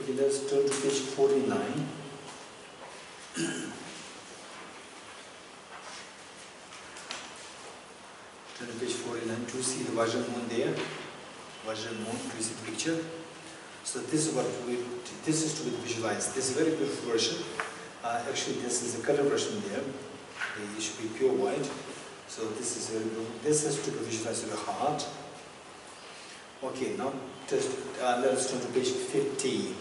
Okay, let's turn to page 49. Turn to page 49 to see the Vajra moon there. Vajra moon, do you see the picture? So this is this is to be visualized. This is a very beautiful version. Actually, this is a color version there. It should be pure white. So this is very good. This has to be visualized with the heart. Okay, now just let us turn to page 50.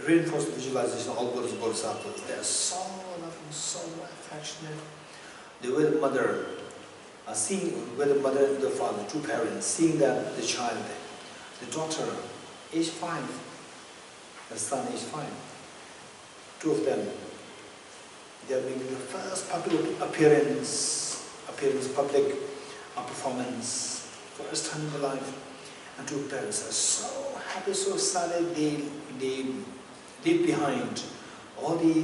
Reinforce the visualization of all Buddhas, Bodhisattvas. They are so loving, so affectionate. They were the mother, seeing where the mother and the father, two parents, seeing that the child, the daughter, age 5, the son, age 5, two of them, they are making the first public appearance, public performance, first time in their life, and two parents are so happy, so excited. They leave behind all the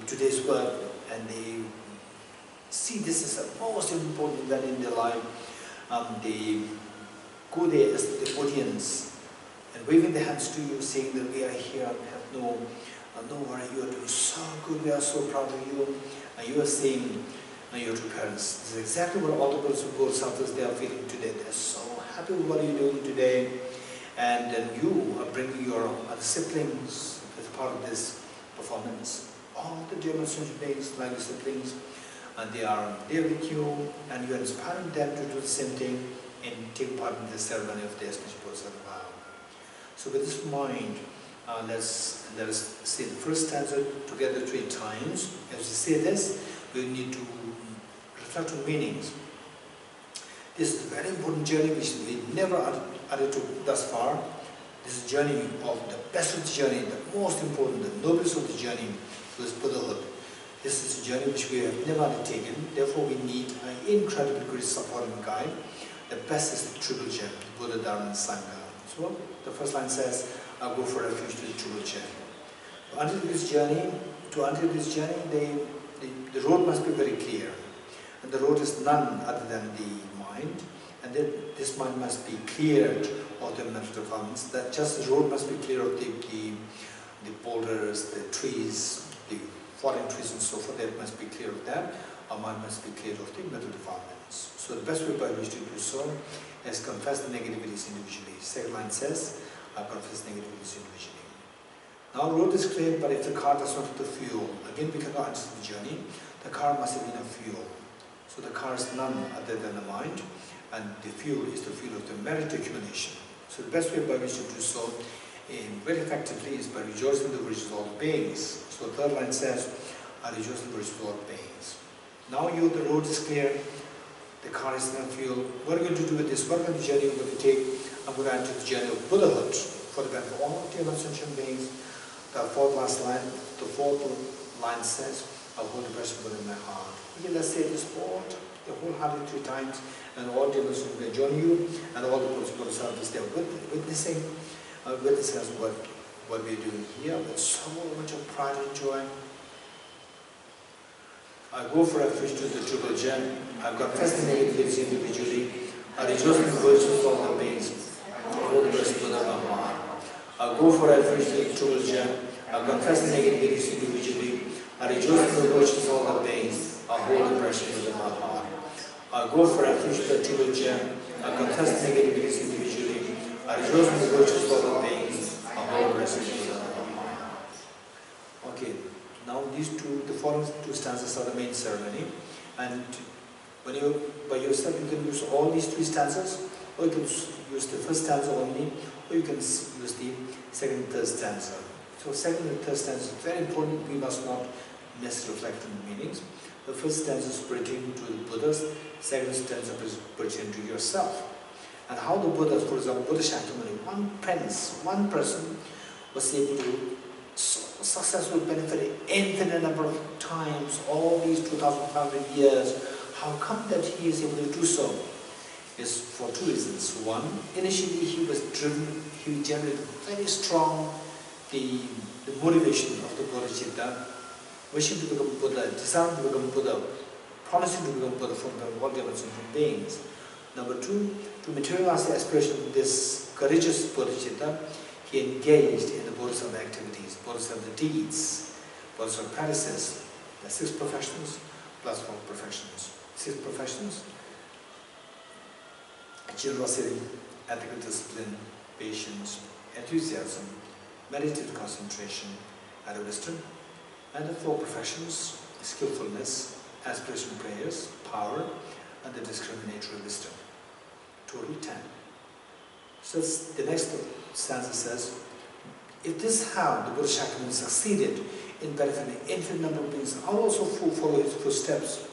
today's work, and they see this is the most important event in their life. They go there as the audience and waving their hands to you, saying that we are here, have no worry, you are doing so good, we are so proud of you. And you are saying, your two parents, this is exactly what all the Bodhisattvas they are feeling today. They are so happy with what you are doing today. And then you are bringing your other siblings as part of this performance. All the dear sentient beings, like the siblings, and they are there with you, and you are inspiring them to do the same thing and take part in the ceremony of the Aspirational Bodhicitta. So with this in mind, let us say the first stanza together 3 times. As we say this, we need to reflect on meanings. This is a very important journey which we never undertook thus far. This is a journey of the best of the journey, the most important, the noblest of the journey was Buddhahood. This is a journey which we have never undertaken, therefore we need an incredibly great support and guide. The best is the triple gem, the Buddha, Dharma and Sangha. So the first line says, I'll go for refuge to the triple gem. To undertake this journey, the road must be very clear. And the road is none other than the mind. And then this mind must be cleared of the mental defilements. That just the road must be clear of the boulders, the trees, the falling trees and so forth. That must be clear of that. Our mind must be cleared of the mental defilements. So the best way by which to do so is confess the negativities individually. Second line says, I confess negativities individually. Now the road is clear, but if the car does not have the fuel, again we cannot undertake the journey. The car must have enough fuel. So the car is none other than the mind, and the fuel is the fuel of the merit accumulation. So the best way by which to do so very effectively is by rejoicing in the virtues of all beings. So the third line says, I rejoice in the virtues of all beings. Now the road is clear, the car is enough fuel. What are we going to do with this? What kind of journey are we going to take? I'm going to enter the journey of Buddhahood for the benefit of all dear sentient beings. The fourth line says, I hold the precious Buddha in my heart. Okay, let's say this the whole heart 3 times, and all the others will join you, and all the Bodhisattvas they are witnessing us what we are doing here with so much of pride and joy. I go for refuge to the triple gem. I confess the negativities individually. I rejoice in the virtues of all the beings. All the blessed Buddha in my heart. I go for refuge to the triple gem. I confess the negativities individually. I rejoice in the virtues of all the beings. I hold the precious Buddha in my heart. I go for refuge to the triple gem. I confess the negativities individually. I rejoice in the virtues of all the beings. I hold the precious Buddha in my heart. Okay, now the following 2 stanzas are the main ceremony, and when you by yourself you can use all these 3 stanzas, or you can use the first stanza only, or you can use the second and third stanza. So second and third stanza is very important. We must not miss reflecting the meanings. The first stanza is pertaining to the Buddhas, second stanza is pertaining to yourself. And how the Buddhas, for example, Buddha Shakyamuni, one person was able to so successfully benefit infinite number of times, all these 2,500 years. How come that he is able to do so? Is for 2 reasons. One, initially he was driven, he generated very strong the motivation of the bodhicitta wishing to become Buddha, desiring to become Buddha, promising to become Buddha from all different sentient beings. Number 2, to materialize the aspiration of this courageous bodhicitta, he engaged in the bodhisattva activities, bodhisattva deeds, bodhisattva practices. There are 6 professions plus 4 professions. 6 professions: generosity, ethical discipline, patience, enthusiasm, meditative concentration, and wisdom. And the 4 professions: skillfulness, aspiration prayers, power, and the discriminatory wisdom. Total 10. So the next stanza says, if this is how the Buddha Shakyamuni succeeded in benefiting an infinite number of beings, I'll also follow his footsteps.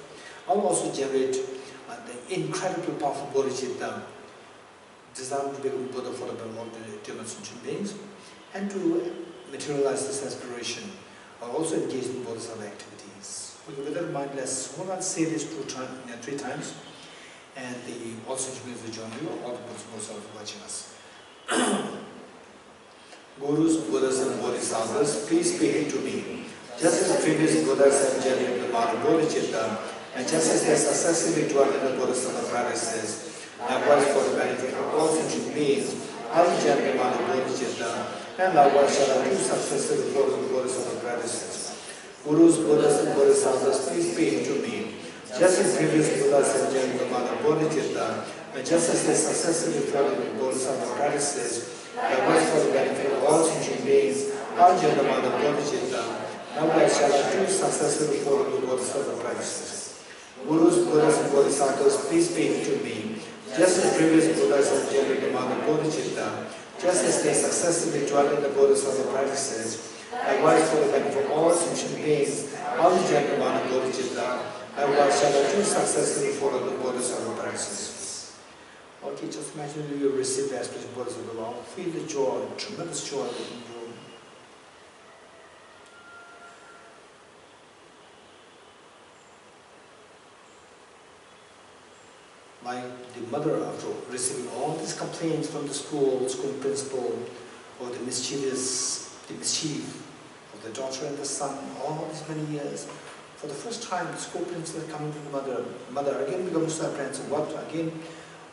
I'll also generate the incredibly powerful bodhicitta designed to become Buddha for the benefit of the different sentient beings, and to materialize this aspiration, I'll also engage in bodhisattva activities. Okay, with that in mind, let's say this 3 times, and all sentient beings will join you, all the Buddhists are watching us. Gurus, Buddhas, and Bodhisattvas, please pay heed to me. Just as the previous Buddhas have generated the Mara Bodhicitta, and just as they successfully dwell in the Bodhisattva practices, likewise for the benefit of all sentient beings, I will generate the Mara Bodhicitta, and likewise shall I do successfully follow the Bodhisattva practices. Gurus, Buddhas, and Bodhisattvas, please pay heed to me. Just as previous Buddhas have generated the Mara Bodhicitta, and just as they successfully follow the Bodhisattva practices, likewise for the benefit of all sentient beings, I will generate the Mara Bodhicitta, likewise shall I do successfully follow the Bodhisattva practices. Gurus, Buddhas, and Bodhisattvas, please pay heed to me. Just as previous Buddhas have generated the Mara Bodhicitta, just as they successfully dwell in the Bodhisattva practices, likewise for the benefit of all sentient beings, I will generate the Mara Bodhicitta, likewise shall I do successfully follow the Bodhisattva practices. Okay, just imagine you receive the aspiration Bodhisattva law, feel the joy, tremendous joy within you. The mother, after receiving all these complaints from the school principal, or the mischief of the daughter and the son, all these many years, for the first time, the school principal is coming to the mother. Mother again becomes apprehensive. What again?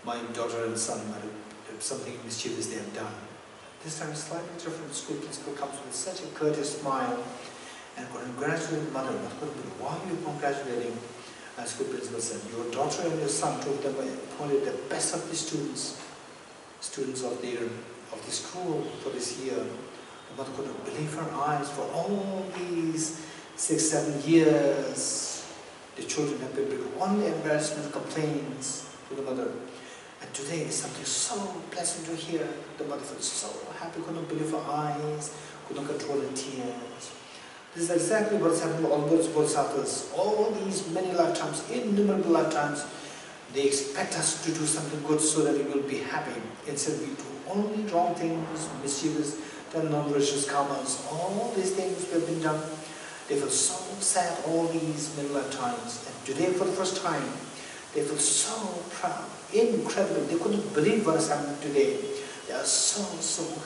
My daughter and son might have something mischievous they have done. This time, slightly different. The school principal comes with such a courteous smile and congratulates the mother. Why are you congratulating? As school principal said, your daughter and your son told them appointed the best of the students of the school for this year. The mother couldn't believe her eyes. For all these 6-7 years, the children have been bringing only embarrassment complaints to the mother. And today is something so pleasant to hear. The mother felt so happy, couldn't believe her eyes, couldn't control her tears. This is exactly what is happening to all Bodhisattvas. All these many lifetimes, innumerable lifetimes, they expect us to do something good so that we will be happy. Instead we do only wrong things, mischievous, done non-virtuous karmas, all these things we have been done. They feel so sad all these many lifetimes. And today for the first time, they feel so proud, incredible. They couldn't believe what is happening today. They are so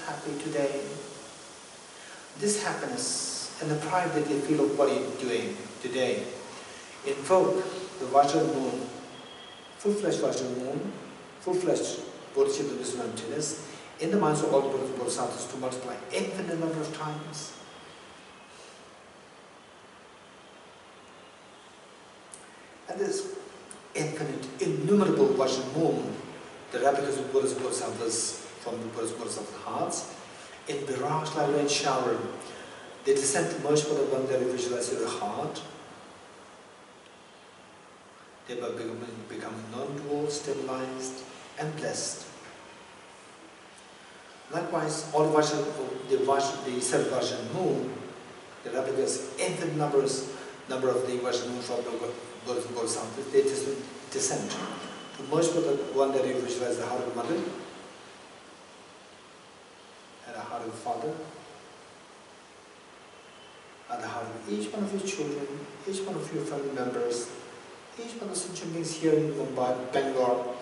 happy today. This happiness and the pride that they feel of what you're doing today invoke the Vajra moon, full-fledged Vajra moon, full-fledged bodhicitta wisdom and emptiness in the minds of all the Bodhisattvas to multiply infinite number of times. And this infinite, innumerable Vajra moon, the replicas of Buddhist Bodhisattvas from the Buddhist Bodhisattva hearts, in barrage like rain shower, they descend to merge for the one that visualize your heart, thereby becoming non-dual, stabilized, and blessed. Likewise, all the 7 Vajra moon, the replicas, infinite number of the Vajra moon from the Buddhist Bodhisattvas, they descend to merge for the one that visualize the heart of the mother and the heart of the father, at the heart of each one of your children, each one of your family members, each one of the sentient beings here in Mumbai, Bangalore,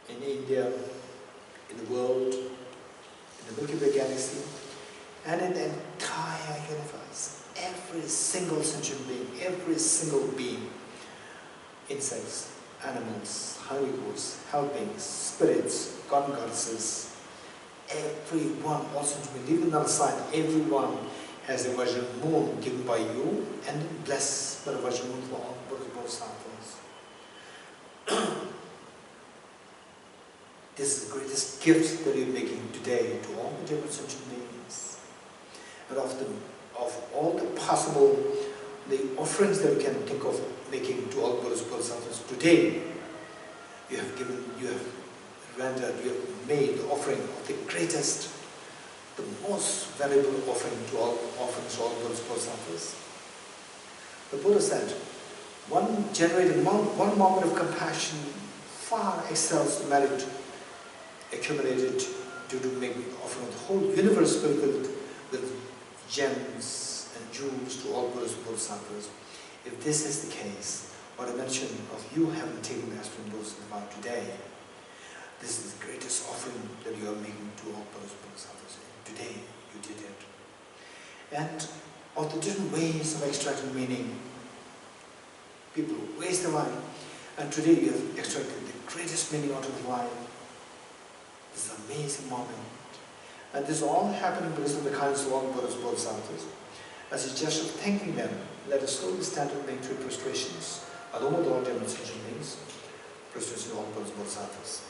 in India, in the world, in the Milky Way galaxy, and in the entire universe. every single sentient being, every single being, insects, animals, herbivores, helpings, spirits, god and goddesses, everyone, also to be leaving on the side, everyone has a Virgin Moon given by you and blessed by the Virgin Moon for all Bodhisattvas. This is the greatest gift that you're making today to all the different sentient beings. And of all the possible offerings that we can think of making to all Bodhisattvas today, you have made the offering of the greatest, the most valuable offering to all offerings to all Bodhisattvas. The Buddha said, one moment of compassion far excels the merit accumulated due to making offering of the whole universe filled with gems and jewels to all Bodhisattvas. If this is the case, what I mentioned of you having taken the aspirin Bodhisattva today, this is the greatest offering that you are making to all Bodhisattvas. Today you did it. And of the different ways of extracting meaning, people waste their life, and today you have extracted the greatest meaning out of the life. This is an amazing moment. And this is all happening because of the kindness of all Bodhisattvas. As a gesture of thanking them, let us slowly stand and make 3 prostrations, along with all different sentient beings, prostration to all Bodhisattvas.